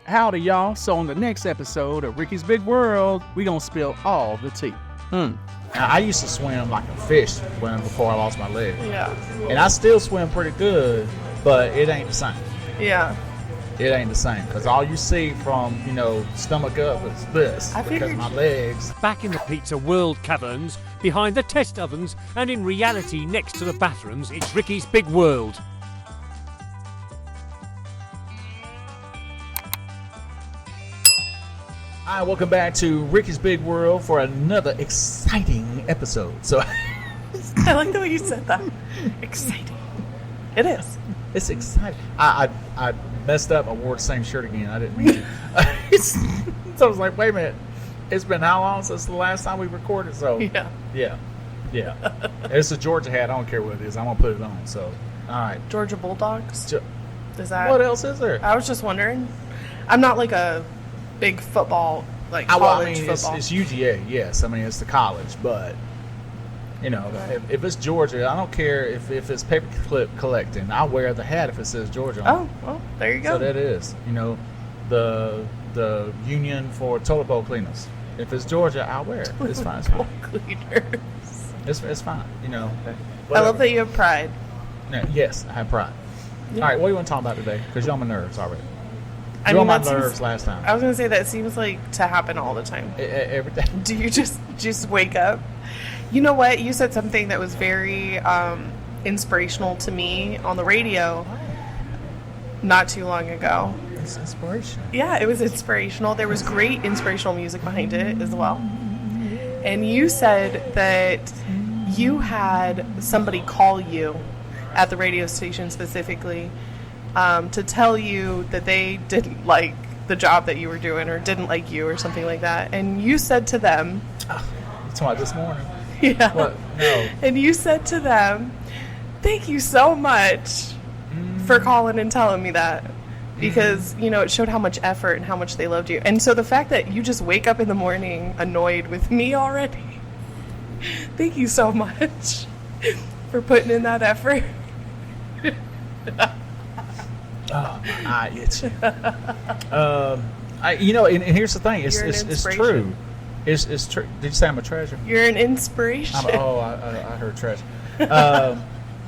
Howdy, y'all. So on the next episode of Ricky's Big World, we gonna spill all the tea. Now, I used to swim like a fish before I lost my leg. Yeah. And I still swim pretty good, but it ain't the same. Yeah. It ain't the same. Because all you see from, stomach up is this. Because my legs. Back in the pizza world caverns, behind the test ovens, and in reality next to the bathrooms, it's Ricky's Big World. Hi, welcome back to Ricky's Big World for another exciting episode. So, I like the way you said that. Exciting. It is. It's exciting. I messed up. I wore the same shirt again. I didn't mean to. So I was like, wait a minute. It's been how long since the last time we recorded? So yeah. It's a Georgia hat. I don't care what it is. I'm gonna put it on. So all right. Georgia Bulldogs. Is that? What else is there? I was just wondering. I'm not like a big football, like college football. It's UGA, yes. I mean, it's the college, but if it's Georgia, I don't care if it's paperclip collecting. I'll wear the hat if it says Georgia on it. Oh, well, there you go. So that is, the union for toilet bowl cleaners. If it's Georgia, I'll wear it. It's fine. It's fine. Cleaners. It's fine. I love that you have pride. Yes, I have pride. Yeah. All right, what do you want to talk about today? Because you're on my nerves already. I mean, my nerves last time. I was going to say that seems like to happen all the time. Every day. Do you just wake up? You know what? You said something that was very inspirational to me on the radio not too long ago. It's inspirational. Yeah, it was inspirational. There was great inspirational music behind it as well. And you said that you had somebody call you at the radio station specifically to tell you that they didn't like the job that you were doing or didn't like you or something like that. And you said to them... You're talking about this morning? Yeah. What? No. And you said to them, thank you so much for calling and telling me that. Because, it showed how much effort and how much they loved you. And so the fact that you just wake up in the morning annoyed with me already, thank you so much for putting in that effort. I itch. And here's the thing. It's true. It's true. Did you say I'm a treasure? You're an inspiration. I heard treasure.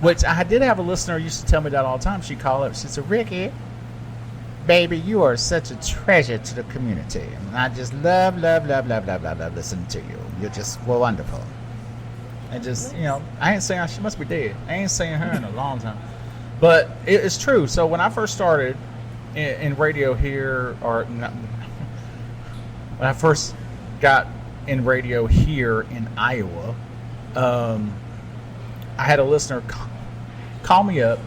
Which I did have a listener who used to tell me that all the time. She'd call up. She said, Ricky, baby, you are such a treasure to the community. And I just love listening to you. You're just wonderful. And just, I ain't saying she must be dead. I ain't saying her in a long time. But it's true. So when I first started in radio here, or not, when I first got in radio here in Iowa, I had a listener call me up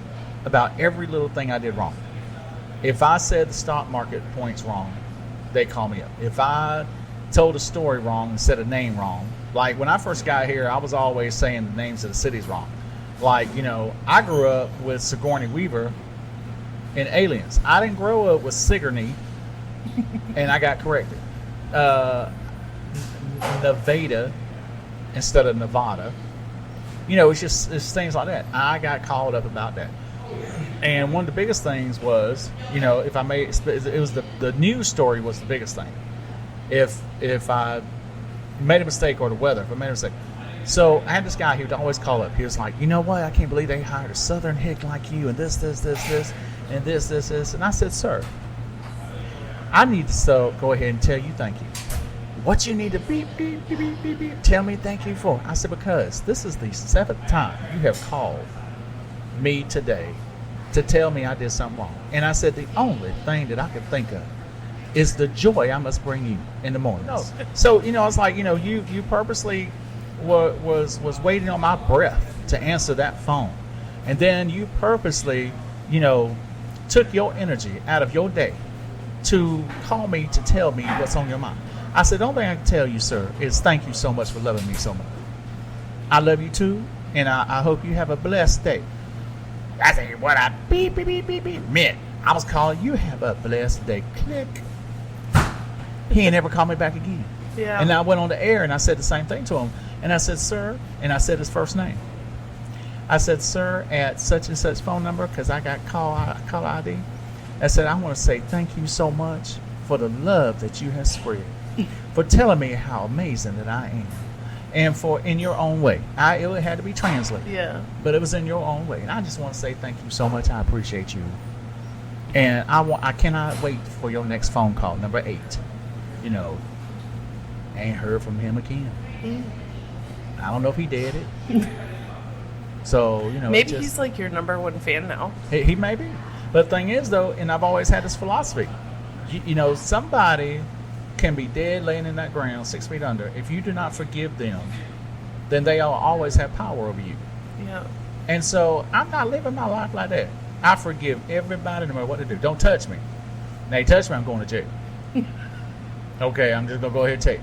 about every little thing I did wrong. If I said the stock market points wrong, they call me up. If I told a story wrong and said a name wrong, like when I first got here, I was always saying the names of the cities wrong. Like, I grew up with Sigourney Weaver in Aliens. I didn't grow up with Sigourney, and I got corrected. Nevada instead of Nevada. It's things like that. I got called up about that. And one of the biggest things was, if I made it was the news story was the biggest thing. If I made a mistake, or the weather, if I made a mistake. So I had this guy, he would always call up. He was like, you know what? I can't believe they hired a Southern hick like you, and this, and this. And I said, sir, I need to go ahead and tell you thank you. What you need to beep, tell me thank you for? I said, because this is the 7th time you have called me today to tell me I did something wrong. And I said, the only thing that I can think of is the joy I must bring you in the mornings. No. So, I was like, you purposely was waiting on my breath to answer that phone. And then you purposely, took your energy out of your day to call me to tell me what's on your mind. I said, the only thing I can tell you, sir, is thank you so much for loving me so much. I love you too, and I hope you have a blessed day. I said, what I beep meant. I was calling, you have a blessed day. Click. He ain't ever called me back again. Yeah. And I went on the air and I said the same thing to him. And I said, sir, and I said his first name. I said, sir, at such and such phone number, because I got call ID. I said, I want to say thank you so much for the love that you have spread, for telling me how amazing that I am, and for in your own way. It had to be translated. Yeah. But it was in your own way. And I just want to say thank you so much. I appreciate you. And I cannot wait for your next phone call, number 8. You know, ain't heard from him again. I don't know if he did it. So, you know. Maybe he's like your number 1 fan now. He may be. But the thing is, though, and I've always had this philosophy, you know, somebody can be dead laying in that ground 6 feet under. If you do not forgive them, then they will always have power over you. Yeah. And so I'm not living my life like that. I forgive everybody no matter what they do. Don't touch me. Now you touch me, I'm going to jail. Okay, I'm just going to go ahead and tell you.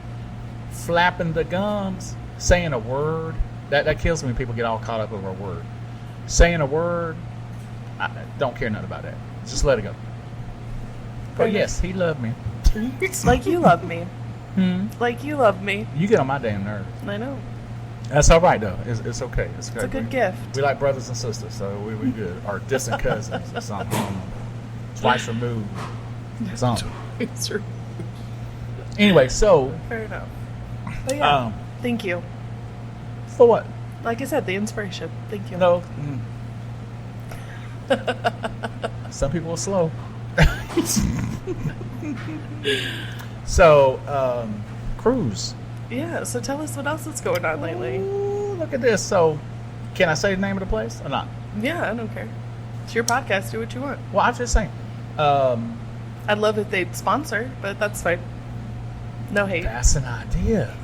Flapping the gums, saying a word, that kills me when people get all caught up over a word. Saying a word, I don't care nothing about that. Just let it go. But yes, he loved me. Like you love me. Like you love me. You get on my damn nerves. I know. That's all right, though. It's okay. It's okay. It's a good gift. We like brothers and sisters, so we good. Or distant cousins or something. Twice removed. Something. It's true. Anyway, so. Fair enough. But yeah, thank you. For what? Like I said, the inspiration. Thank you. No. Some people are slow. So, cruise. Yeah, so tell us what else is going on lately. Ooh, look at this. So, can I say the name of the place or not? Yeah, I don't care. It's your podcast. Do what you want. Well, I'm just saying. I'd love if they'd sponsor, but that's fine. No hate. That's an idea.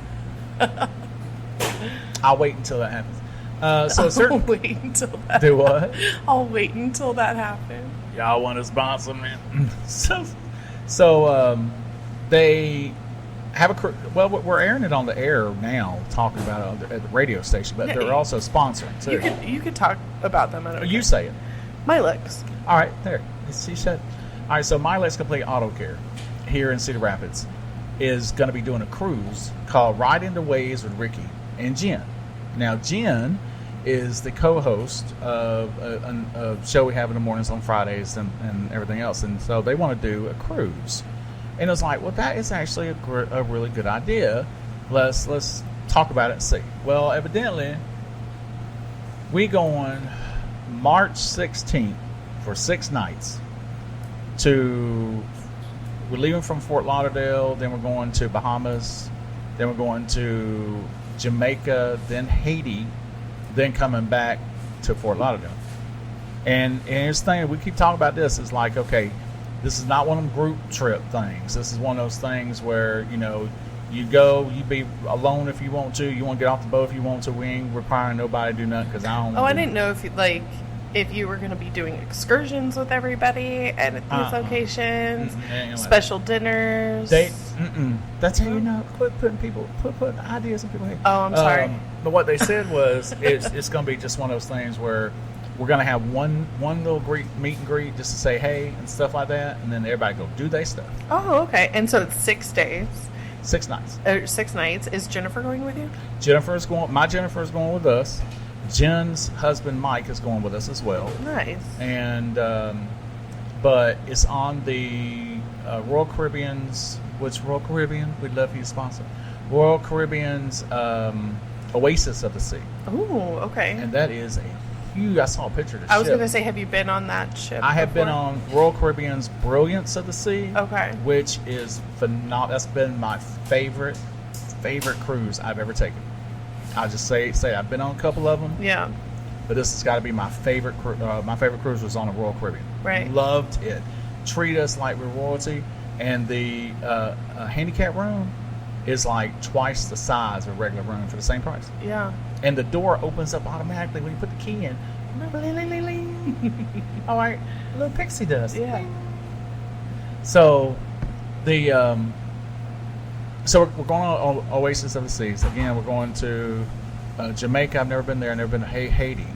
I'll wait until that happens. So certain. I'll wait until that. Do what? I'll wait until that happens. Y'all want to sponsor me? So they have a. Well, we're airing it on the air now, talking about it at the radio station, but they're also sponsoring too. You could talk about them. I don't You care. say it. My legs. All right, there. She said. All right, so My Let's Complete Auto Care here in Cedar Rapids is going to be doing a cruise called Ride into Waves with Ricky and Jen. Now, Jen is the co-host of a show we have in the mornings on Fridays and everything else. And so they want to do a cruise. And it was like, well, that is actually a really good idea. Let's talk about it and see. Well, evidently, we going March 16th for 6 nights we're leaving from Fort Lauderdale, then we're going to Bahamas, then we're going to Jamaica, then Haiti, then coming back to Fort Lauderdale. And here's the thing, we keep talking about this, it's like, okay, this is not one of them group trip things. This is one of those things where, you know, you go, you be alone if you want to, you want to get off the boat if you want to, we ain't requiring nobody to do nothing, because I don't. Oh, I didn't know if you were going to be doing excursions with everybody at these locations, special dinners. That's how you know. Quit putting ideas in people's heads. Oh, I'm sorry. But what they said was it's going to be just one of those things where we're going to have one little meet and greet just to say hey and stuff like that, and then everybody go do their stuff. Oh, okay. And so it's 6 days. 6 nights. 6 nights. Is Jennifer going with you? My Jennifer is going with us. Jen's husband Mike is going with us as well. Nice. And but it's on the Royal Caribbean's. Which Royal Caribbean? We'd love you to sponsor. Royal Caribbean's Oasis of the Sea. Ooh, okay. And that is a huge. I saw a picture of the ship. I was going to say, have you been on that ship? I have before? been on Royal Caribbean's Brilliance of the Sea. Okay. Which is phenomenal. That's been my favorite cruise I've ever taken. I'll just say I've been on a couple of them. Yeah. But this has got to be my favorite. My favorite cruise was on the Royal Caribbean. Right. Loved it. Treat us like we're royalty. And the handicap room is like twice the size of a regular room for the same price. Yeah. And the door opens up automatically when you put the key in. All right, a little pixie dust. Yeah. So so we're going on Oasis of the Seas. Again, we're going to Jamaica. I've never been there. I've never been to Haiti.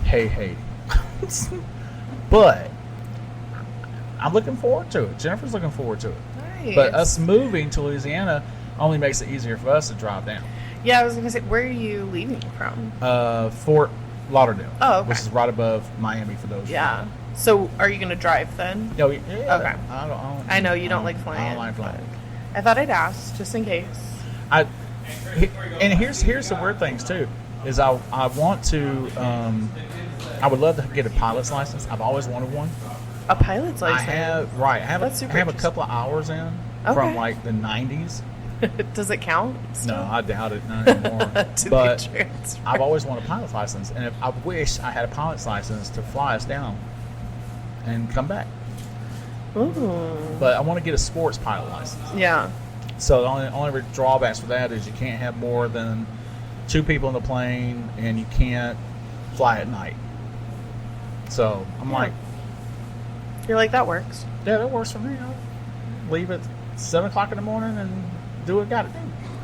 Haiti. But I'm looking forward to it. Jennifer's looking forward to it. Nice. But us moving to Louisiana only makes it easier for us to drive down. Yeah, I was going to say, where are you leaving from? Fort Lauderdale. Oh, okay. Which is right above Miami for those. Yeah. So, are you going to drive then? No, yeah. Okay. I know you don't like flying. I don't like flying. I thought I'd ask just in case. And here's the weird things too, is I want to I would love to get a pilot's license. I've always wanted one. A pilot's license. I have a couple of hours in from Okay. like the 90s. Does it count? Still? No, I doubt it, not anymore. To But be transferred. I've always wanted a pilot's license, and I wish I had a pilot's license to fly us down and come back. Ooh. But I want to get a sports pilot license. Yeah. So the only drawbacks for that is you can't have more than 2 people in the plane, and you can't fly at night. So I'm Yeah. like, You're like, that works. yeah, that works for me. I'll leave at 7 o'clock in the morning and do what I got to do.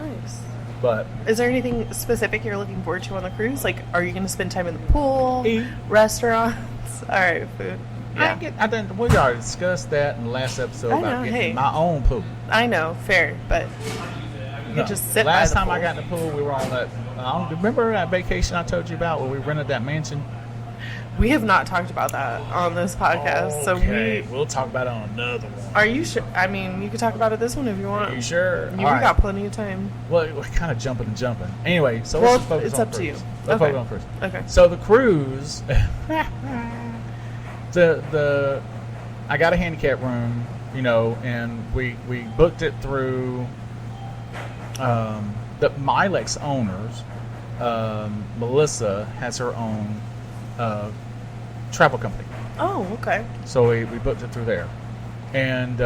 Nice. But Is there anything specific you're looking forward to on the cruise? Like, are you going to spend time in the pool? Eat. Restaurants? All right, food. Yeah. we already discussed that in the last episode I about know, getting hey. my own pool. I know, fair, but you No. could just sit Last by the time I pool. got in the pool, we were on that. Remember that vacation I told you about where we rented that mansion? We have not talked about that on this podcast, Okay, so we'll talk about it on another one. are you sure? I mean, you could talk about it this one if you want. Are you sure? We All right. got plenty of time. Well, we're kind of jumping. Anyway, so Well, let's just focus it's on up to cruise. you. Let's Okay. focus on cruise. Okay. So the cruise, the I got a handicap room, and we booked it through the Milex owners. Melissa has her own travel company, Oh, okay. so we booked it through there, and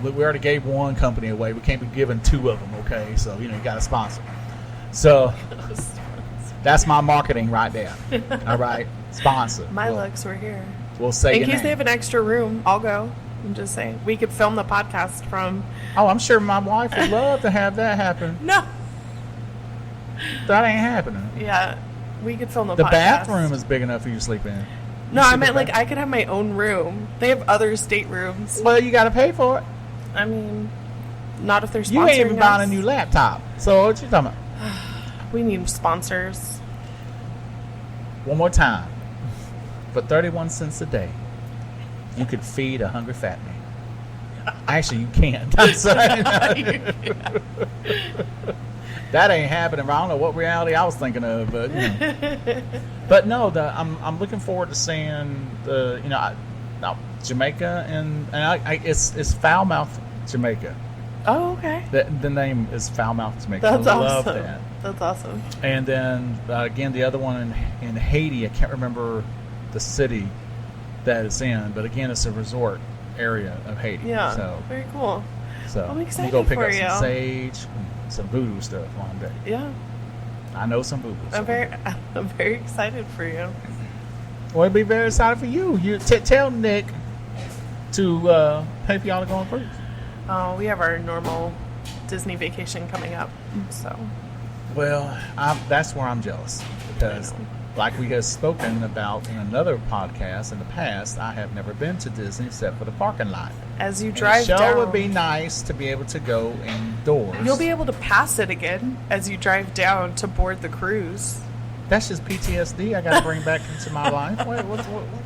we already gave one company away. We can't be giving 2 of them, okay? So you got to sponsor. So that's my marketing right there. All right, sponsor. My We'll- looks were here. We'll say In your case name. they have an extra room, I'll go. I'm just saying. We could film the podcast from. Oh, I'm sure my wife would love to have that happen. No. That ain't happening. Yeah. We could film the The podcast. bathroom is big enough for you to sleep in. No, You I sleep meant in like the I could have my own room. They have other staterooms. Well, you got to pay for it. I mean, not if they're sponsoring You ain't even buying a us. new laptop. So what you talking about? We need sponsors. One more time. For 31 cents a day, you could feed a hungry fat man. Actually, you can't. I'm sorry. That ain't happening. I don't know what reality I was thinking of, but but no, I'm looking forward to seeing Jamaica and it's Foulmouth, Jamaica. Oh, okay. The name is Foulmouth, Jamaica. That's I love awesome. that. That's awesome. And then again, the other one in Haiti, I can't remember the city that it's in, but again, it's a resort area of Haiti. Yeah. So Very cool. I'm excited go pick for up you. some sage, and some voodoo stuff one day. Yeah. I know some voodoo. I'm very excited for you. Well, I'd be very excited for you. You tell Nick to pay for y'all to go on cruise. Oh, we have our normal Disney vacation coming up, so. Well, that's where I'm jealous because, like we have spoken about in another podcast in the past, I have never been to Disney except for the parking lot. As you And drive the show down, would be nice to be able to go indoors. you'll be able to pass it again as you drive down to board the cruise. That's just PTSD I got to bring back into my life. What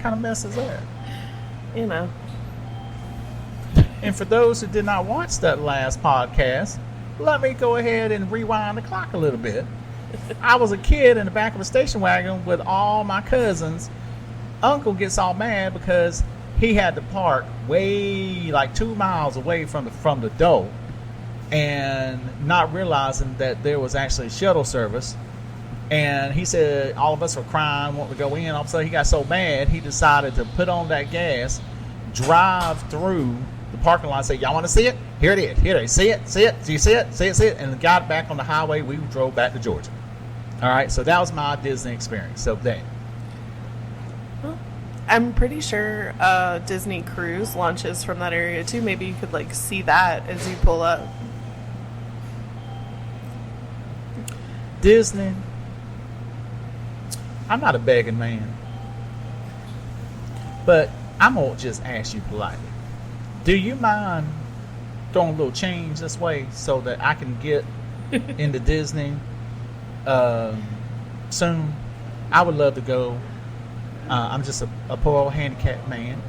kind of mess is that? You know. And for those who did not watch that last podcast, let me go ahead and rewind the clock a little bit. I was a kid in the back of a station wagon with all my cousins. Uncle gets all mad because he had to park way like 2 miles away from the door, and not realizing that there was actually shuttle service. And he said all of us were crying, wanting to go in. All of a sudden, he got so mad, he decided to put on that gas, drive through the parking lot, and say, "Y'all want to see it? Here it is. Here it is. See it? See it? Do you see it? See it? See it?" And got back on the highway. We drove back to Georgia. All right, so that was my Disney experience. So there. I'm pretty sure Disney Cruise launches from that area too. Maybe you could like see that as you pull up. Disney. I'm not a begging man, but I'm gonna just ask you politely. Do you mind throwing a little change this way so that I can get into Disney soon? I would love to go I'm just a poor old handicapped man.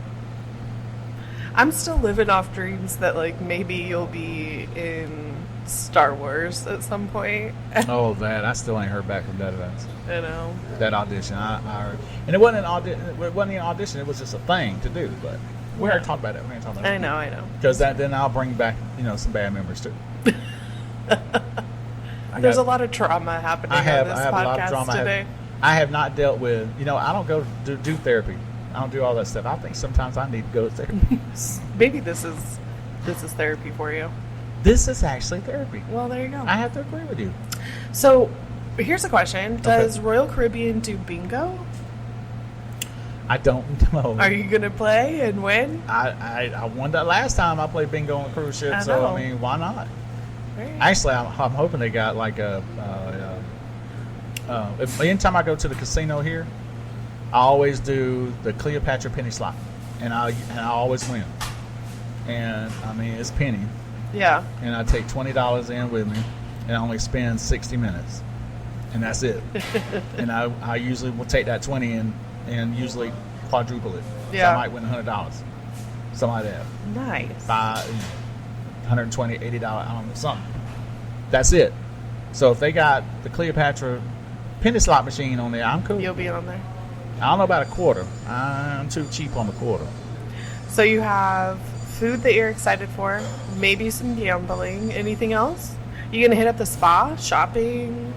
I'm still living off dreams that like maybe you'll be in Star Wars at some point. Oh, that I still ain't heard back from that event. You know. That audition, I heard, and it wasn't an audition. It wasn't an audition. It was just a thing to do. But we already talked about that. We ain't talking about I know. Because then I'll bring back some bad memories too. There's a lot of trauma happening on this I have a lot of podcast drama. today. I have not dealt with. I don't go to do therapy. I don't do all that stuff. I think sometimes I need to go to therapy. Maybe this is therapy for you. This is actually therapy. Well, there you go. I have to agree with you. So, here's a question: does Royal Caribbean do bingo? I don't know. Are you gonna play and win? I won that last time I played bingo on a cruise ship. I So know. I mean, why not? Right. Actually, I'm hoping they got like anytime I go to the casino here, I always do the Cleopatra penny slot, and I always win. And I mean, it's penny, Yeah. and I take $20 in with me, and I only spend 60 minutes, and that's it. And I usually will take that 20 and usually quadruple it. Yeah. So I might win $100, something like that. Nice. $120, $80, I don't know, something. That's it. So if they got the Cleopatra penny slot machine on there, I'm cool. You'll be on there. I don't know about a quarter. I'm too cheap on the quarter. So you have food that you're excited for, maybe some gambling. Anything else? You gonna hit up the spa, shopping?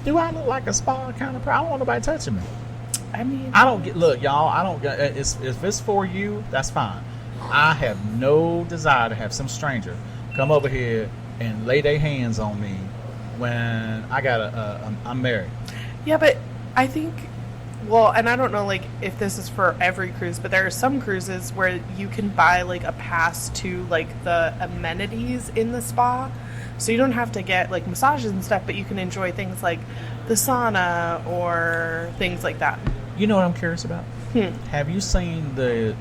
Do I look like a spa kind of person? I don't want nobody touching me. I mean, I don't get. Look, y'all. I don't get. If it's for you, that's fine. I have no desire to have some stranger come over here and lay their hands on me when I got I'm married. yeah, but I think, well, and I don't know, like, if this is for every cruise, but there are some cruises where you can buy, like, a pass to, like, the amenities in the spa. So you don't have to get, like, massages and stuff, but you can enjoy things like the sauna or things like that. You know what I'm curious about? Have you seen the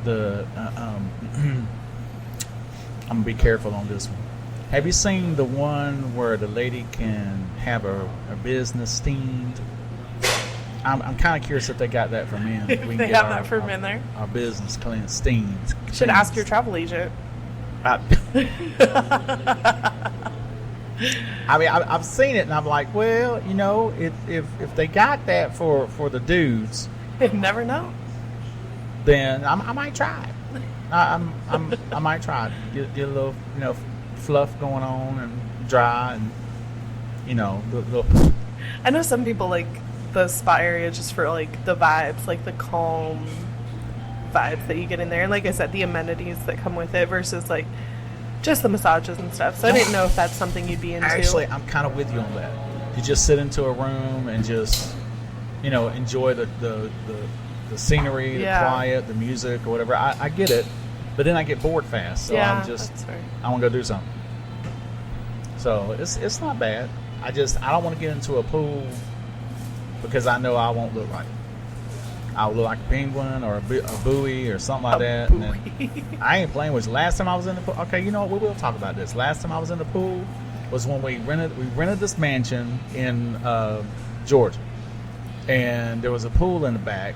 I'm gonna be careful on this one. Have you seen the one where the lady can have her business steamed? I'm kind of curious if they got that for men. If they have that for men there. Our business cleaned, steamed. Should ask your travel agent. I mean, I've seen it, and I'm like, well, if they got that for the dudes, You never know. then I might try it. I might try it. Get a little, fluff going on and dry, and the I know some people like the spa area just for like the vibes, like the calm vibes that you get in there, and like I said, the amenities that come with it versus like just the massages and stuff. So I didn't know if that's something you'd be into. Actually, I'm kind of with you on that. You just sit into a room and just enjoy the scenery, the quiet, the music, or whatever. I get it, but then I get bored fast, so that's fair. I want to go do something. So it's not bad. I don't want to get into a pool because I know I won't look right. I'll look like a penguin or a buoy or something like that. And then, I ain't playing with you. Last time I was in the pool, okay, you know what? We will talk about this. Last time I was in the pool was when we rented this mansion in Georgia, and there was a pool in the back,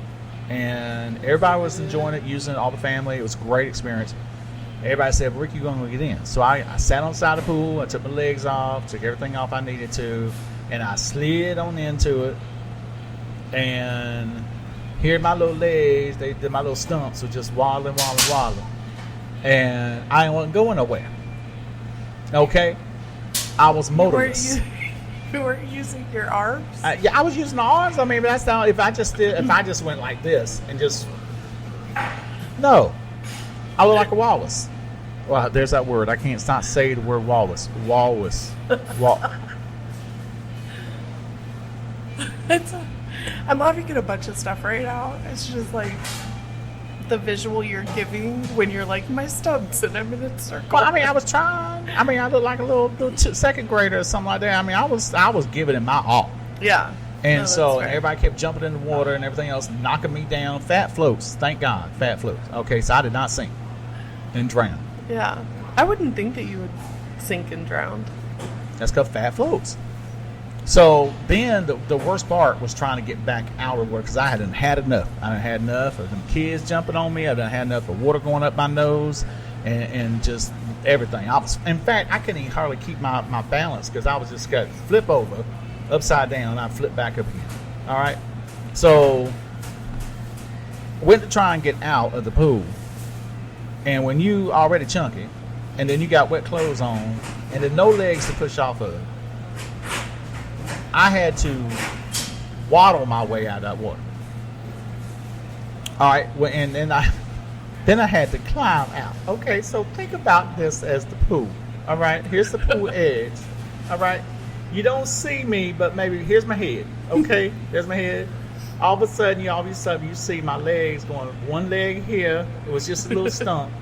and everybody was enjoying it, using it, all the family. It was a great experience. Everybody said, Rick, you're going to get in. So I sat on the side of the pool. I took my legs off, took everything off I needed to, and I slid on into it. And here my little legs, my little stumps were just waddling. And I wasn't going nowhere. Okay? I was motorless. You weren't using your arms? I was using the arms. I mean, but that's not, if I just went like this and just, no. I look like a walrus. Well, there's that word. I can't not say the word walrus. Walrus. I'm laughing at a bunch of stuff right now. It's just like the visual you're giving when you're like, my stumps and I'm in a circle. Well, I mean, I was trying. I mean, I look like a little second grader or something like that. I mean, I was giving it my all. Yeah. And everybody kept jumping in the water and everything else, knocking me down. Fat floats. Thank God. Fat floats. Okay, so I did not sink and drown. Yeah. I wouldn't think that you would sink and drown. That's because fat floats. So then the worst part was trying to get back out of work because I hadn't had enough. I done had enough of them kids jumping on me. I done had enough of water going up my nose and just everything. In fact, I couldn't even hardly keep my balance because I was just got to flip over, upside down, and I flip back up again. All right. So went to try and get out of the pool. And when you already chunky, and then you got wet clothes on, and then no legs to push off of, I had to waddle my way out of that water. All right, well, and then I had to climb out. Okay, so think about this as the pool. All right, here's the pool edge. All right, you don't see me, but maybe here's my head. Okay, there's my head. All of a sudden, you see my legs going. One leg here, it was just a little stump,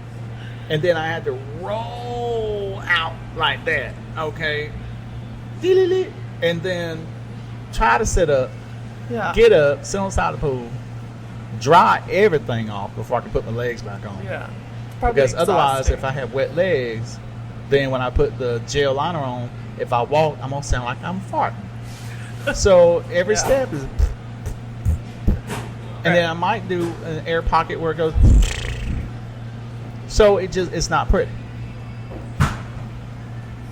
and then I had to roll out like that. Okay, and then try to sit up, get up, sit on the side of the pool, dry everything off before I can put my legs back on. Yeah. Because otherwise, if I have wet legs, then when I put the gel liner on, if I walk, I'm going to sound like I'm farting. So every step is... And then I might do an air pocket where it goes... So it's not pretty.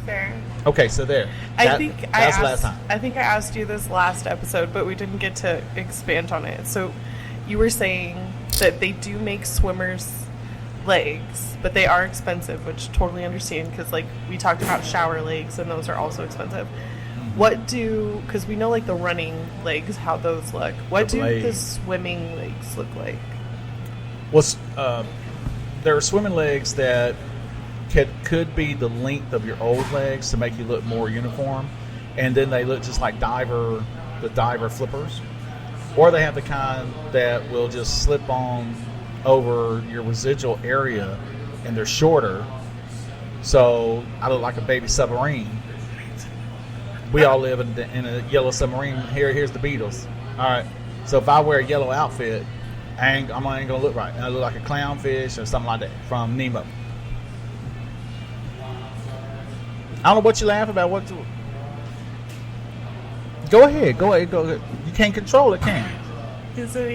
Fair. Okay, so there. I think I asked you this last episode, but we didn't get to expand on it. So you were saying that they do make swimmers' legs, but they are expensive, which totally understand because, like, we talked about shower legs, and those are also expensive. Because we know, like, the running legs, how those look. What do the swimming legs look like? Well, there are swimming legs that could be the length of your old legs to make you look more uniform, and then they look just like the diver flippers, or they have the kind that will just slip on over your residual area, and they're shorter, so I look like a baby submarine. We all live in a yellow submarine. Here's the Beatles. All right, so if I wear a yellow outfit, I ain't gonna look right. I look like a clownfish or something like that from Nemo. I don't know what you laugh about. Go ahead. You can't control it, can you? Is it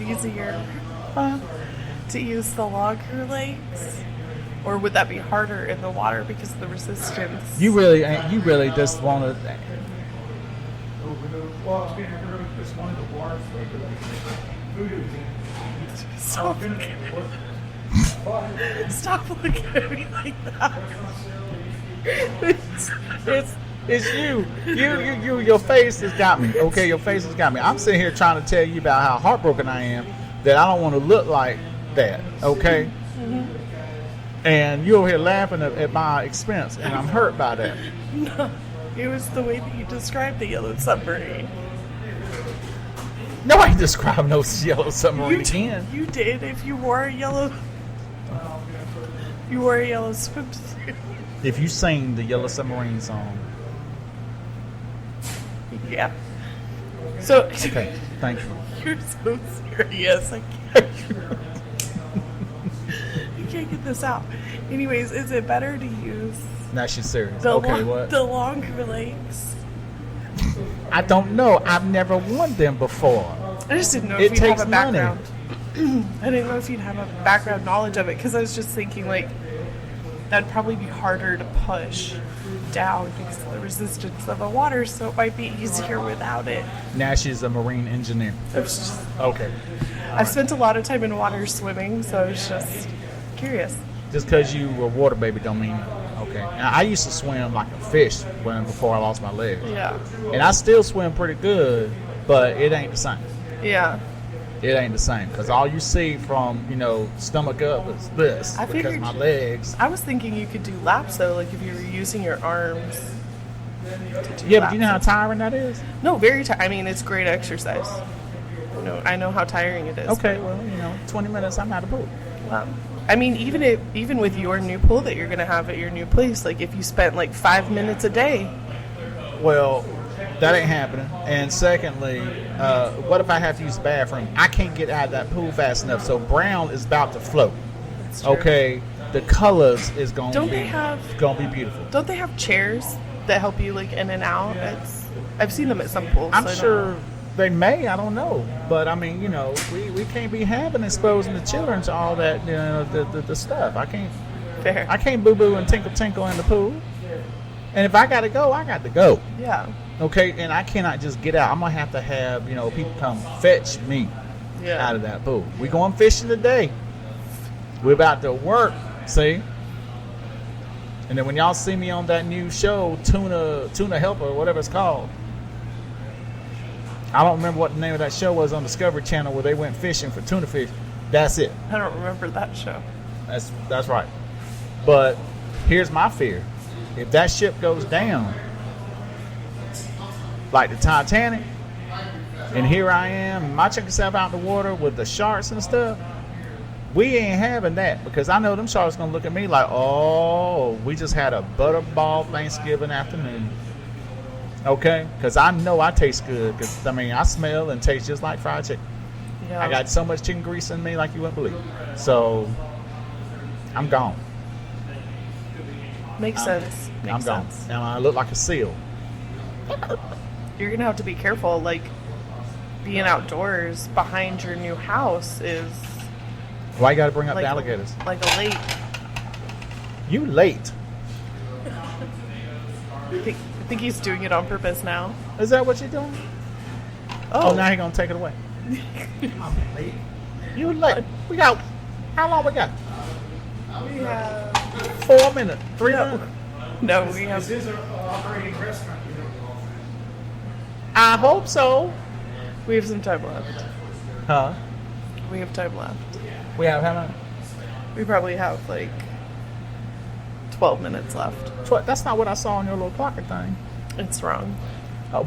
easier to use the longer legs, or would that be harder in the water because of the resistance? You really just want to. Stop looking at me like that. It's you. Your face has got me. Okay, your face has got me. I'm sitting here trying to tell you about how heartbroken I am that I don't want to look like that. Okay. Mm-hmm. And you're over here laughing at my expense, and I'm hurt by that. No, it was the way that you described the yellow submarine. No, I ain't describing no yellow submarine again. You did if you wore a yellow swimsuit. If you sing the Yellow Submarine song. Yeah. So okay, thank you. You're so serious. I can't. You can't get this out. Anyways, is it better to use? Now she's serious. What? The longer legs. I don't know. I've never worn them before. I just didn't know if you'd have a background. I didn't know if you'd have a background knowledge of it because I was just thinking like that'd probably be harder to push down because of the resistance of the water, so it might be easier without it. Now she's a marine engineer. Okay. I've spent a lot of time in water swimming, so I was just curious. Just because you were a water baby don't mean okay. Now, I used to swim like a fish before I lost my legs. Yeah. And I still swim pretty good, but it ain't the same. Yeah. It ain't the same because all you see from stomach up is this. Because my legs. I was thinking you could do laps though, like if you were using your arms. Yeah, but you know how tiring that is. No, very tiring. I mean, it's great exercise. I know how tiring it is. Okay, well, 20 minutes, I'm out of pool. I mean, even with your new pool that you're gonna have at your new place, like if you spent like 5 minutes a day. Well, that ain't happening. And secondly, what if I have to use the bathroom? I can't get out of that pool fast enough. So brown is about to float. Okay, the colors is gonna be beautiful. Don't they have chairs that help you like in and out? I've seen them at some pools. I'm so I don't sure know. they may. I don't know, but I mean, we can't be exposing the children to all that, the stuff. I can't boo boo and tinkle in the pool. And if I got to go, I got to go. Yeah. Okay, and I cannot just get out. I'm gonna have to have people come fetch me out of that pool. We going fishing today. We're about to work. See. And then when y'all see me on that new show, Tuna Helper, or whatever it's called, I don't remember what the name of that show was on Discovery Channel where they went fishing for tuna fish. That's it. I don't remember that show. That's right. But here's my fear: if that ship goes down, like the Titanic, and here I am, I check myself out in the water with the sharks and stuff. We ain't having that, because I know them sharks gonna look at me like, oh, we just had a butterball Thanksgiving afternoon. Okay? Because I know I taste good. Because, I smell and taste just like fried chicken. Yeah. I got so much chicken grease in me like you wouldn't believe. So, I'm gone. Makes sense. I'm gone. And I look like a seal. You're going to have to be careful. Like, being outdoors behind your new house is... Why you got to bring up like the alligators? Like a lake. You late. I think he's doing it on purpose now. Is that what you're doing? Oh, now he's going to take it away. I'm late. You late. We got... How long we got? We have... 4 minutes. 3 minutes? No, we have... This is an operating restaurant. I hope so. We have some time left. Huh? We have time left. We have how many? We probably have like 12 minutes left. That's not what I saw on your little pocket thing. It's wrong. Oh.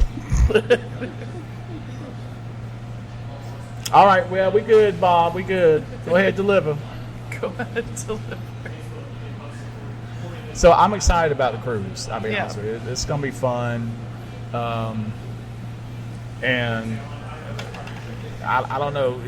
All right, well, we good, Bob. We good. Go ahead, deliver. Go ahead, deliver. So I'm excited about the cruise. I'll be Yeah. honest with you. It's going to be fun. And I don't know.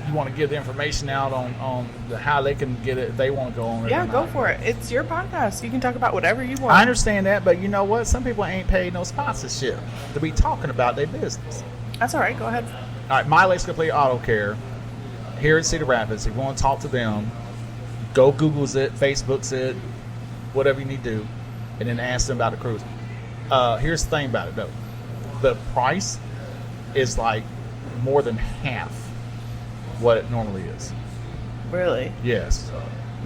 You want to give the information out on how they can get it if they want to go on it? Yeah, or go not. for it. It's your podcast. You can talk about whatever you want. I understand that, but you know what? Some people ain't paid no sponsorship to be talking about their business. That's all right. Go ahead. All right, My Lakes Complete Auto Care here in Cedar Rapids. If you want to talk to them, go Google's it, Facebook's it, whatever you need to do, and then ask them about the cruise. Here's the thing about it, though. The price is like more than half what it normally is. Really? Yes.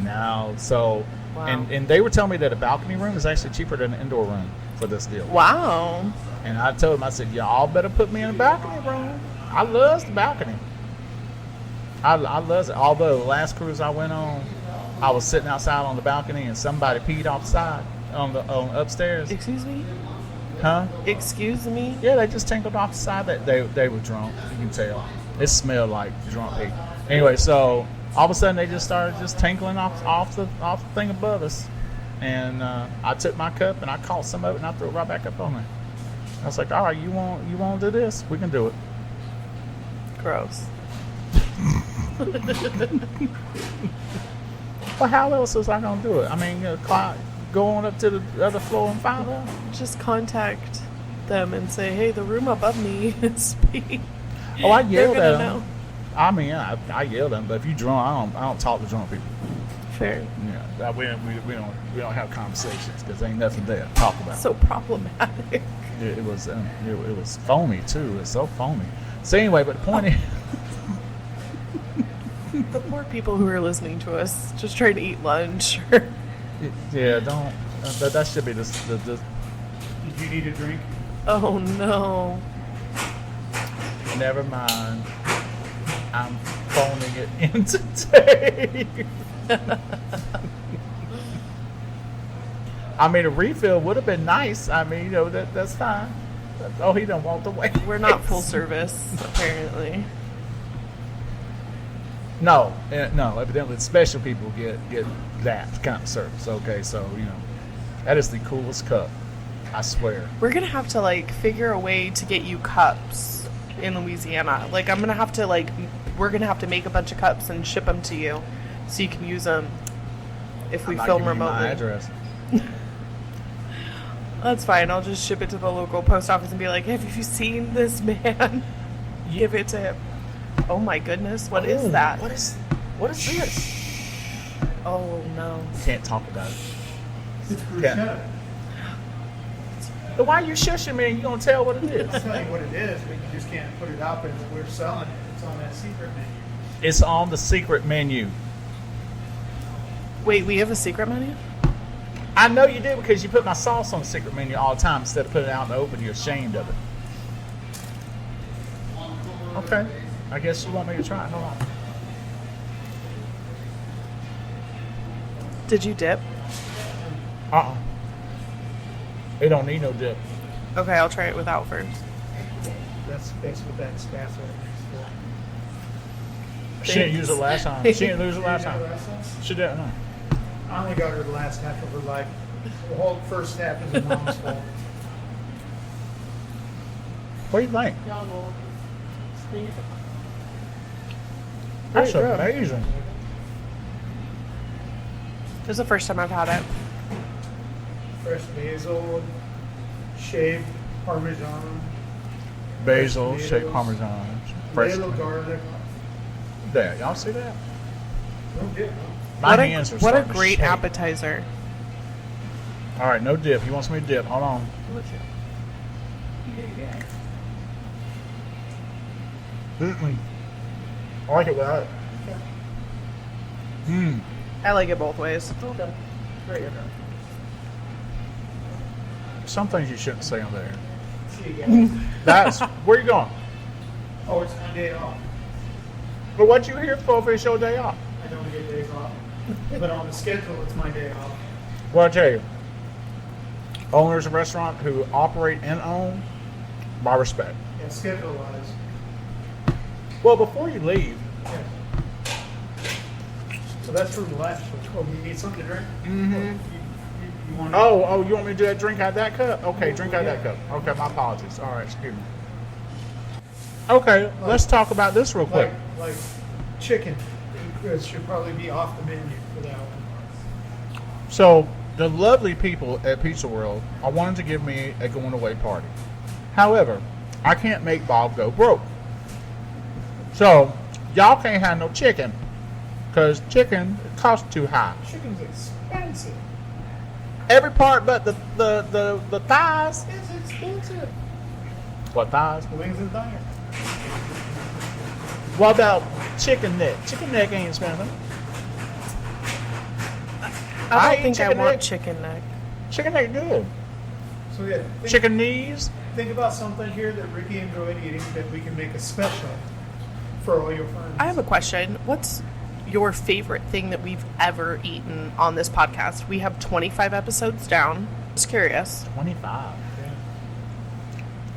Now, so, Wow. and they were telling me that a balcony room is actually cheaper than an indoor room for this deal. Wow. And I told them, I said, y'all better put me in a balcony room. I loves the balcony. I loves it. Although the last cruise I went on, I was sitting outside on the balcony and somebody peed offside on upstairs. Excuse me? Huh? Excuse me? Yeah, they just tinkled off the side. That they were drunk. You can tell. It smelled like drunk pee. Anyway, so all of a sudden they just started just tinkling off the thing above us, and I took my cup and I caught some of it and I threw it right back up on there. I was like, all right, you want to do this? We can do it. Gross. Well, how else was I gonna do it? I mean, go on up to the other floor and find out. Just contact them and say, hey, the room above me is pee. Oh, I yelled They're at gonna them. know. I mean, I yelled at them. But if you drunk, I don't talk to drunk people. Fair. Yeah, we don't have conversations because ain't nothing there to talk about. So problematic. It was foamy too. It's so foamy. So anyway, but the point is, The poor people who are listening to us just trying to eat lunch. yeah, don't. That should be the. Did you need a drink? Oh no. Never mind. I'm phoning it in today. I mean, a refill would have been nice. I mean, that's fine. Oh, he done walked away. We're not full service, apparently. No. Evidently, special people get that kind of service. Okay, so that is the coolest cup. I swear. We're gonna have to figure a way to get you cups in Louisiana. We're gonna have to make a bunch of cups and ship them to you, so you can use them if we I'm not film giving you remotely. my address. That's fine. I'll just ship it to the local post office and be like, have you seen this man? Give it to him. Oh my goodness. What is that? What is this? Oh no. Can't talk about it. It's bruschetta. But why are you shushing me and you gonna tell what it is? I'll tell you what it is, but you just can't put it out there that we're selling it. It's on that secret menu. It's on the secret menu. Wait, we have a secret menu? I know you do because you put my sauce on the secret menu all the time instead of putting it out in the open. You're ashamed of it. Okay. I guess you want me to try it. Hold on. Did you dip? It don't need no dip. Okay, I'll try it without first. That's basically that staff right She didn't use it last time. She didn't lose it last time. She didn't. No. I only got her the last half of her life. The whole first half is her mom's fault. What do you think? That's Pretty good. amazing. This is the first time I've had it. Fresh basil, shaved parmesan, Basil, Fresh shake tomatoes. parmesan, fresh. little garlic. There, y'all see that? No dip, huh? My What hands are a starting to great shake. appetizer. All right, no dip. He wants me to dip. Hold on. Mm-mm. I like it without it. I like it both ways. Some things you shouldn't say on there. See you guys. That's where you going? Oh, it's my day off. But what you here for if it's your day off? I don't get days off. But on the schedule, it's my day off. Well, I tell you, owners of restaurant who operate and own, my respect. Yeah, schedule wise. Well, before you leave, Yeah. So that's for lunch. Oh, you need something to drink? Mm-hmm. You want oh, you want me to do that drink out of that cup? Okay, drink out of that cup. Okay, my apologies. All right, excuse me. Okay, let's talk about this real quick. like chicken. It should probably be off the menu for that one. So, the lovely people at Pizza World are wanting to give me a going away party. However, I can't make Bob go broke. So, y'all can't have no chicken because chicken costs too high. Chicken's expensive. Every part but the thighs. It's expensive. What thighs? The wings and thighs. What about chicken neck? Chicken neck ain't expensive. I I don't eat think I chicken want neck. chicken neck. Chicken neck good. So yeah, Chicken knees. think about something here that Ricky enjoyed eating that we can make a special for all your friends. I have a question. What's your favorite thing that we've ever eaten on this podcast? We have 25 episodes down. Just curious. 25.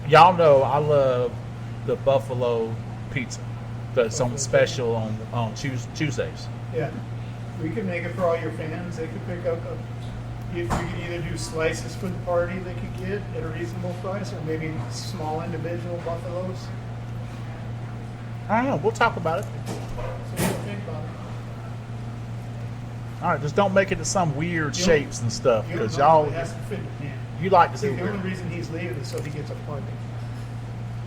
Y'all know I love the buffalo pizza that's on special on Tuesdays. Yeah. We could make it for all your fans. They could pick up you could either do slices for the party they could get at a reasonable price, or maybe small individual buffaloes. I don't know. We'll talk about it. So what do you think about it? All right, just don't make it to some weird You shapes and stuff You don't because know, y'all it has to fit in the pan. you like to See, do the only weird. reason he's leaving is so he gets a party.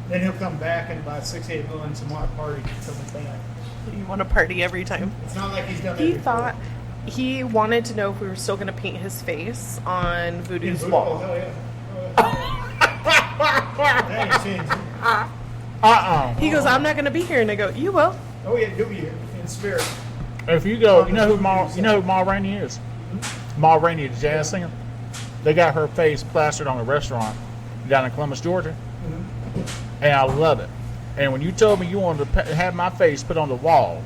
Then he'll come back in about 6-8 months and want a party from the fan. You want to party every time. It's not like he's done that He before. thought he wanted to know if we were still going to paint his face on Voodoo's Oh, wall. hell yeah. That ain't changing. He goes, I'm not going to be here. And I go, you will. Oh yeah, you'll be here in spirit. If you go, you know who Ma Rainey is? Ma Rainey, the jazz singer. They got her face plastered on a restaurant down in Columbus, Georgia, and I love it. And when you told me you wanted to have my face put on the wall,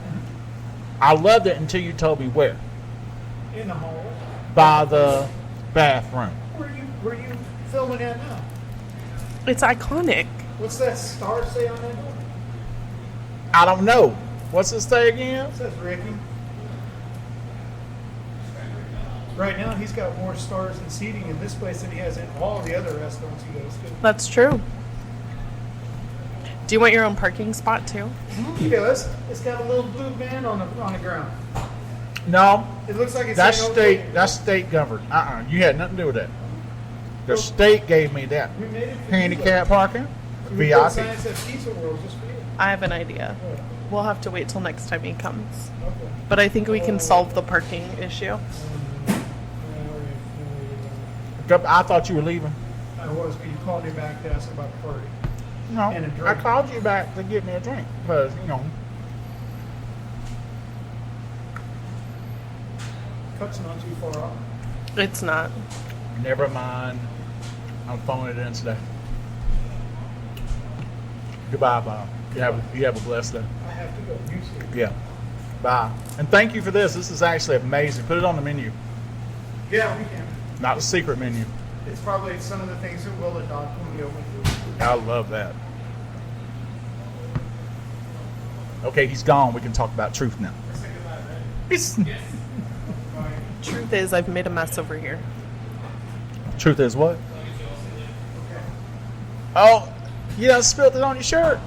I loved it until you told me where. In the hall. By the bathroom. Where you filming at now? It's iconic. What's that star say on that door? I don't know. What's it say again? It says Ricky. Right now, he's got more stars and seating in this place than he has in all the other restaurants he goes to. That's true. Do you want your own parking spot too? He does. It's got a little blue band on the ground. No, It looks like it's that's saying, state. okay. That's state governed. You had nothing to do with that. The state gave me that. We made it for Handicap parking, We put VIP. signs at Pizza World just for you. I have an idea. We'll have to wait till next time he comes. Okay. But I think we can solve the parking issue. I thought you were leaving. I was, but you called me back to ask about the party. No, And a drink. I called you back to get me a drink because Cut's not too far off. It's not. Never mind. I'm phoning it in today. Goodbye, Bob. You have a blessed day. I have to go. You see. Yeah. Bye. And thank you for this. This is actually amazing. Put it on the menu. Yeah, we can. Not the secret menu. It's probably some of the things that we'll adopt when we open the I love that. Okay, he's gone. We can talk about truth now. Truth is, I've made a mess over here. Truth is what? Oh, you done spilled it on your shirt.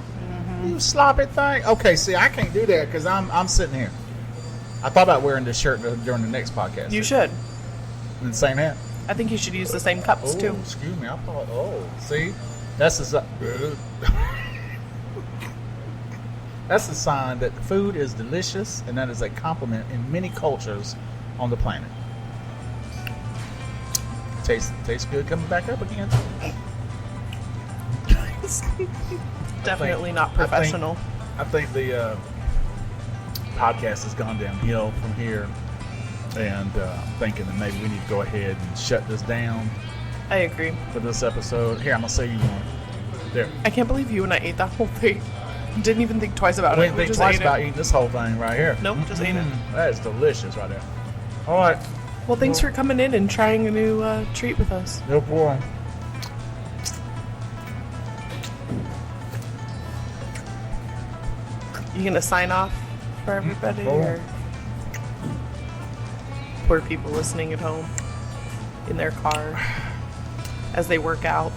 You sloppy thing. Okay, see, I can't do that because I'm sitting here. I thought about wearing this shirt during the next podcast. You should. In the same hat. I think you should use the same cups Oh, too. excuse me. I thought. Oh, see, that's the that's the sign that food is delicious, and that is a compliment in many cultures on the planet. Tastes good coming back up again. Definitely not professional. I think the podcast has gone downhill from here, and I'm thinking that maybe we need to go ahead and shut this down I agree. for this episode. Here, I'm gonna say you one. There. I can't believe you and I ate that whole thing. Didn't even think twice about We it. didn't think just twice ate about it. eating this whole thing right here. Nope, just ate it. That is delicious right there. All right. Well, thanks for coming in and trying a new treat with us. No boy. You gonna sign off for everybody? Oh. Or poor people listening at home in their car as they work out.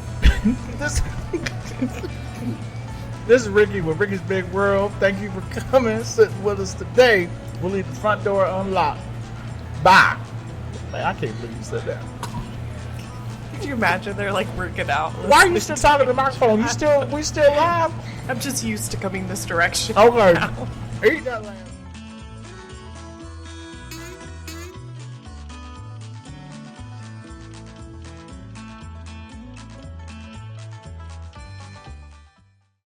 This is Ricky with Ricky's Big World. Thank you for coming and sitting with us today. We'll leave the front door unlocked. Bye. Man, I can't believe you said that. Could you imagine they're like working out? Why are you still talking to the microphone? We still live? I'm just used to coming this direction. Okay. now. Eat that lamb.